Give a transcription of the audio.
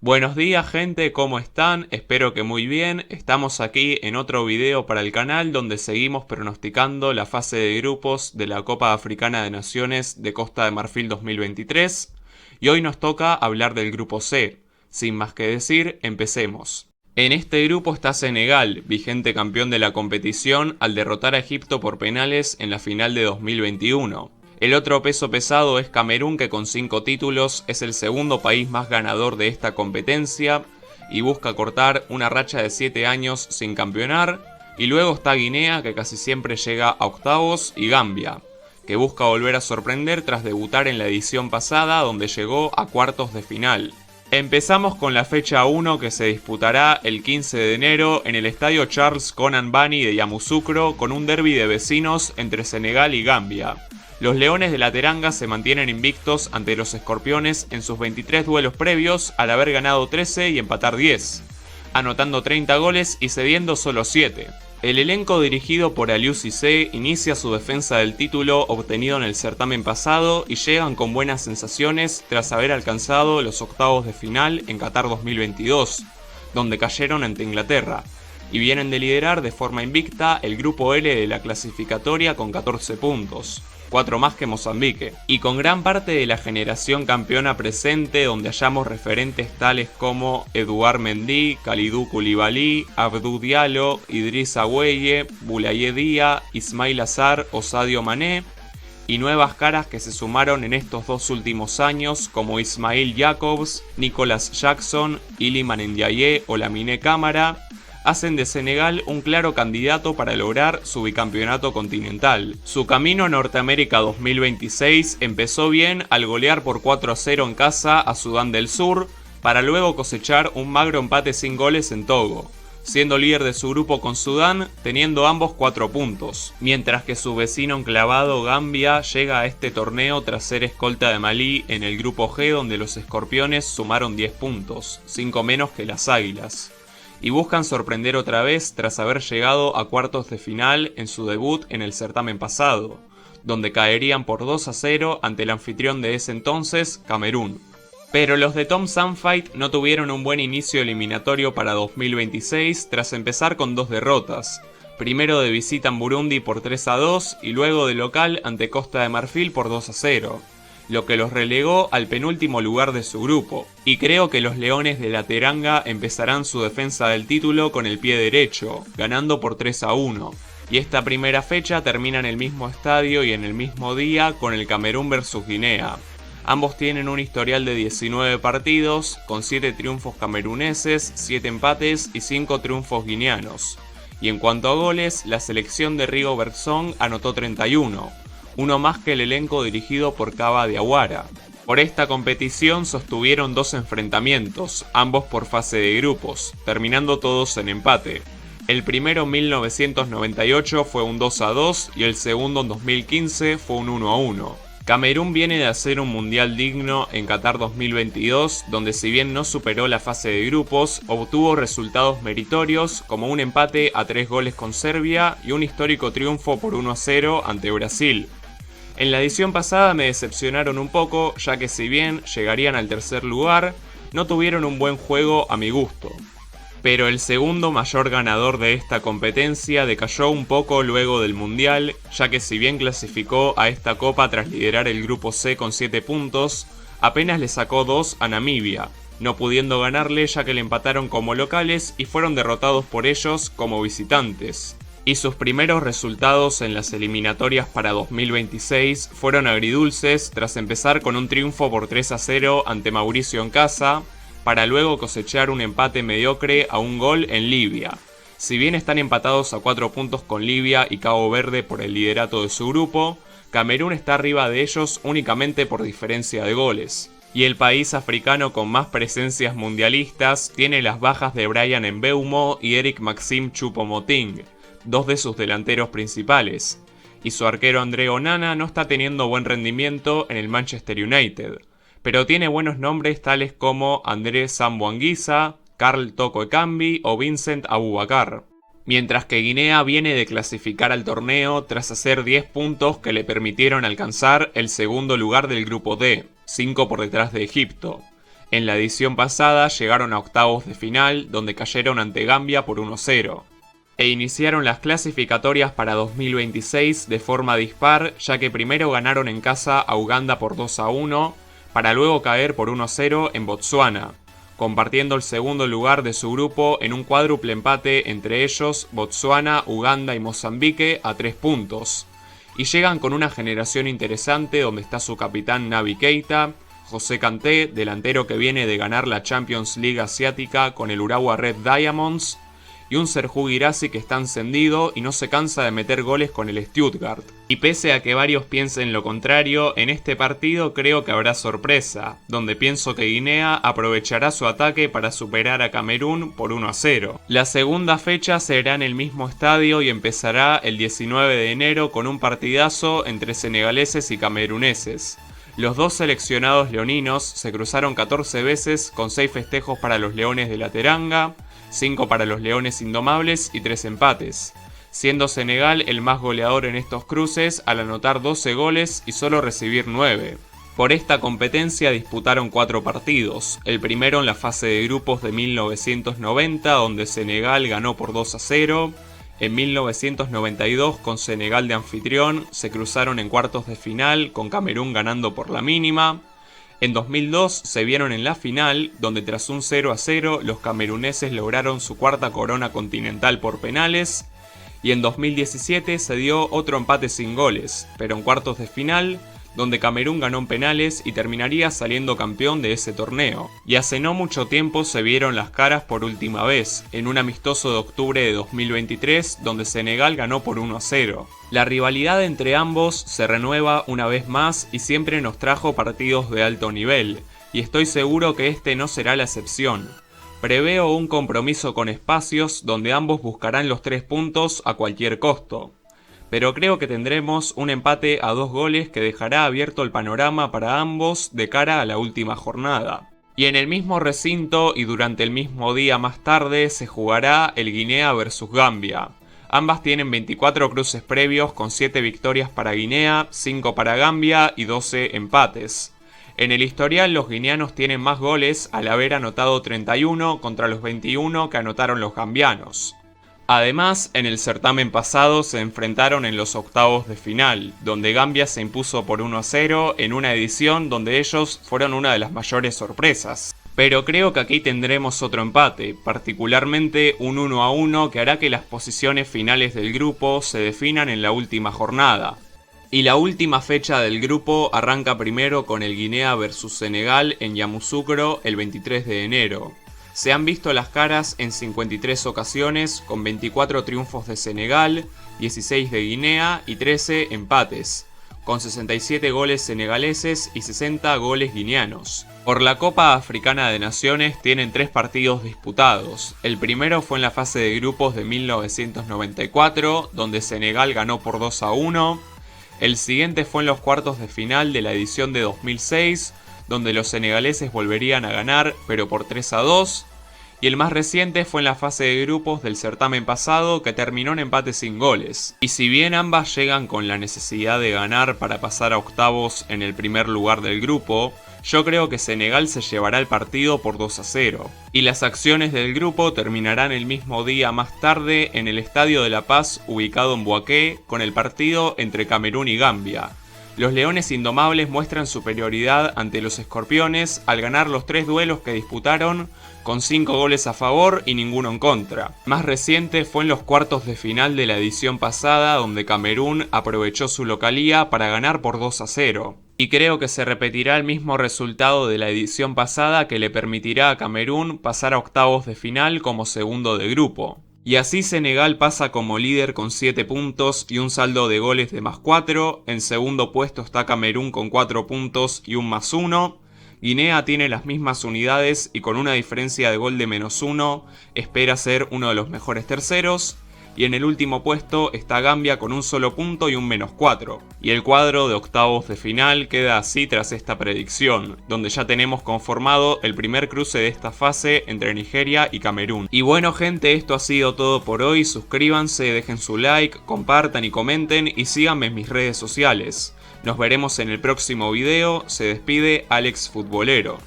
Buenos días gente, ¿cómo están? Espero que muy bien. Estamos aquí en otro video para el canal donde seguimos pronosticando la fase de grupos de la Copa Africana de Naciones de Costa de Marfil 2023. Y hoy nos toca hablar del grupo C. Sin más que decir, empecemos. En este grupo está Senegal, vigente campeón de la competición al derrotar a Egipto por penales en la final de 2021. El otro peso pesado es Camerún, que con 5 títulos es el segundo país más ganador de esta competencia y busca cortar una racha de 7 años sin campeonar. Y luego está Guinea, que casi siempre llega a octavos, y Gambia, que busca volver a sorprender tras debutar en la edición pasada donde llegó a cuartos de final. Empezamos con la fecha 1 que se disputará el 15 de enero en el estadio Charles Konan Banny de Yamoussoukro con un derbi de vecinos entre Senegal y Gambia. Los Leones de la Teranga se mantienen invictos ante los Escorpiones en sus 23 duelos previos al haber ganado 13 y empatar 10, anotando 30 goles y cediendo solo 7. El elenco dirigido por Aliou Cissé inicia su defensa del título obtenido en el certamen pasado y llegan con buenas sensaciones tras haber alcanzado los octavos de final en Qatar 2022, donde cayeron ante Inglaterra, y vienen de liderar de forma invicta el grupo L de la clasificatoria con 14 puntos. 4 más que Mozambique, y con gran parte de la generación campeona presente, donde hallamos referentes tales como Edouard Mendy, Kalidou Koulibaly, Abdou Diallo, Idrissa Gueye, Boulaye Dia, Ismail Assar o Sadio Mané, y nuevas caras que se sumaron en estos 2 últimos años como Ismail Jacobs, Nicolas Jackson, Iliman Ndiaye o Lamine Camara, hacen de Senegal un claro candidato para lograr su bicampeonato continental. Su camino a Norteamérica 2026 empezó bien al golear por 4-0 en casa a Sudán del Sur, para luego cosechar un magro empate sin goles en Togo, siendo líder de su grupo con Sudán, teniendo ambos 4 puntos, mientras que su vecino enclavado Gambia llega a este torneo tras ser escolta de Malí en el grupo G, donde los Escorpiones sumaron 10 puntos, 5 menos que las Águilas, y buscan sorprender otra vez tras haber llegado a cuartos de final en su debut en el certamen pasado, donde caerían por 2-0 ante el anfitrión de ese entonces, Camerún. Pero los de Tom Saintfiet no tuvieron un buen inicio eliminatorio para 2026 tras empezar con 2 derrotas, primero de visita en Burundi por 3-2 y luego de local ante Costa de Marfil por 2-0. Lo que los relegó al penúltimo lugar de su grupo, y creo que los Leones de la Teranga empezarán su defensa del título con el pie derecho, ganando por 3-1, y esta primera fecha termina en el mismo estadio y en el mismo día con el Camerún vs Guinea. Ambos tienen un historial de 19 partidos, con 7 triunfos cameruneses, 7 empates y 5 triunfos guineanos, y en cuanto a goles, la selección de Rigobert Song anotó 31, uno más que el elenco dirigido por Kaba Diawara. Por esta competición sostuvieron 2 enfrentamientos, ambos por fase de grupos, terminando todos en empate. El primero en 1998 fue un 2-2 y el segundo en 2015 fue un 1-1. Camerún viene de hacer un mundial digno en Qatar 2022, donde si bien no superó la fase de grupos, obtuvo resultados meritorios como un empate a 3 goles con Serbia y un histórico triunfo por 1-0 ante Brasil. En la edición pasada me decepcionaron un poco, ya que si bien llegarían al tercer lugar, no tuvieron un buen juego a mi gusto. Pero el segundo mayor ganador de esta competencia decayó un poco luego del Mundial, ya que si bien clasificó a esta copa tras liderar el grupo C con 7 puntos, apenas le sacó 2 a Namibia, no pudiendo ganarle ya que le empataron como locales y fueron derrotados por ellos como visitantes. Y sus primeros resultados en las eliminatorias para 2026 fueron agridulces tras empezar con un triunfo por 3-0 ante Mauricio en casa, para luego cosechar un empate mediocre a un gol en Libia. Si bien están empatados a 4 puntos con Libia y Cabo Verde por el liderato de su grupo, Camerún está arriba de ellos únicamente por diferencia de goles. Y el país africano con más presencias mundialistas tiene las bajas de Bryan Mbeumo y Eric Maxime Choupo-Moting, 2 de sus delanteros principales, y su arquero André Onana no está teniendo buen rendimiento en el Manchester United, pero tiene buenos nombres tales como André Sambuanguisa, Karl Toko Ekambi o Vincent Aboubakar. Mientras que Guinea viene de clasificar al torneo tras hacer 10 puntos que le permitieron alcanzar el segundo lugar del grupo D, 5 por detrás de Egipto. En la edición pasada llegaron a octavos de final, donde cayeron ante Gambia por 1-0. E iniciaron las clasificatorias para 2026 de forma dispar, ya que primero ganaron en casa a Uganda por 2-1, para luego caer por 1-0 en Botsuana, compartiendo el segundo lugar de su grupo en un cuádruple empate entre ellos, Botsuana, Uganda y Mozambique a 3 puntos. Y llegan con una generación interesante donde está su capitán Naby Keita, José Kanté, delantero que viene de ganar la Champions League asiática con el Urawa Red Diamonds, y un Serhou Guirassy que está encendido y no se cansa de meter goles con el Stuttgart. Y pese a que varios piensen lo contrario, en este partido creo que habrá sorpresa, donde pienso que Guinea aprovechará su ataque para superar a Camerún por 1-0. La segunda fecha será en el mismo estadio y empezará el 19 de enero con un partidazo entre senegaleses y cameruneses. Los dos seleccionados leoninos se cruzaron 14 veces con 6 festejos para los Leones de la Teranga, 5 para los Leones Indomables y 3 empates, siendo Senegal el más goleador en estos cruces al anotar 12 goles y solo recibir 9. Por esta competencia disputaron 4 partidos, el primero en la fase de grupos de 1990 donde Senegal ganó por 2-0, en 1992 con Senegal de anfitrión se cruzaron en cuartos de final con Camerún ganando por la mínima. En 2002 se vieron en la final, donde tras un 0-0 los cameruneses lograron su cuarta corona continental por penales, y en 2017 se dio otro empate sin goles, pero en cuartos de final, donde Camerún ganó en penales y terminaría saliendo campeón de ese torneo. Y hace no mucho tiempo se vieron las caras por última vez, en un amistoso de octubre de 2023, donde Senegal ganó por 1-0. La rivalidad entre ambos se renueva una vez más y siempre nos trajo partidos de alto nivel, y estoy seguro que este no será la excepción. Preveo un compromiso con espacios donde ambos buscarán los 3 puntos a cualquier costo. Pero creo que tendremos un empate a 2 goles que dejará abierto el panorama para ambos de cara a la última jornada. Y en el mismo recinto y durante el mismo día más tarde se jugará el Guinea vs Gambia. Ambas tienen 24 cruces previos con 7 victorias para Guinea, 5 para Gambia y 12 empates. En el historial los guineanos tienen más goles al haber anotado 31 contra los 21 que anotaron los gambianos. Además, en el certamen pasado se enfrentaron en los octavos de final, donde Gambia se impuso por 1-0 en una edición donde ellos fueron una de las mayores sorpresas. Pero creo que aquí tendremos otro empate, particularmente un 1-1 que hará que las posiciones finales del grupo se definan en la última jornada. Y la última fecha del grupo arranca primero con el Guinea vs Senegal en Yamoussoukro el 23 de enero. Se han visto las caras en 53 ocasiones, con 24 triunfos de Senegal, 16 de Guinea y 13 empates, con 67 goles senegaleses y 60 goles guineanos. Por la Copa Africana de Naciones tienen 3 partidos disputados. El primero fue en la fase de grupos de 1994, donde Senegal ganó por 2-1. El siguiente fue en los cuartos de final de la edición de 2006, donde los senegaleses volverían a ganar, pero por 3-2, y el más reciente fue en la fase de grupos del certamen pasado, que terminó en empate sin goles. Y si bien ambas llegan con la necesidad de ganar para pasar a octavos en el primer lugar del grupo, yo creo que Senegal se llevará el partido por 2-0. Y las acciones del grupo terminarán el mismo día más tarde en el Estadio de La Paz, ubicado en Bouaké, con el partido entre Camerún y Gambia. Los Leones Indomables muestran superioridad ante los Escorpiones al ganar los 3 duelos que disputaron, con 5 goles a favor y ninguno en contra. Más reciente fue en los cuartos de final de la edición pasada, donde Camerún aprovechó su localía para ganar por 2-0. Y creo que se repetirá el mismo resultado de la edición pasada, que le permitirá a Camerún pasar a octavos de final como segundo de grupo. Y así Senegal pasa como líder con 7 puntos y un saldo de goles de +4, en segundo puesto está Camerún con 4 puntos y un +1, Guinea tiene las mismas unidades y con una diferencia de gol de -1 espera ser uno de los mejores terceros, y en el último puesto está Gambia con un solo punto y un -4. Y el cuadro de octavos de final queda así tras esta predicción, donde ya tenemos conformado el primer cruce de esta fase entre Nigeria y Camerún. Y bueno gente, esto ha sido todo por hoy. Suscríbanse, dejen su like, compartan y comenten y síganme en mis redes sociales. Nos veremos en el próximo video. Se despide Alex Futbolero.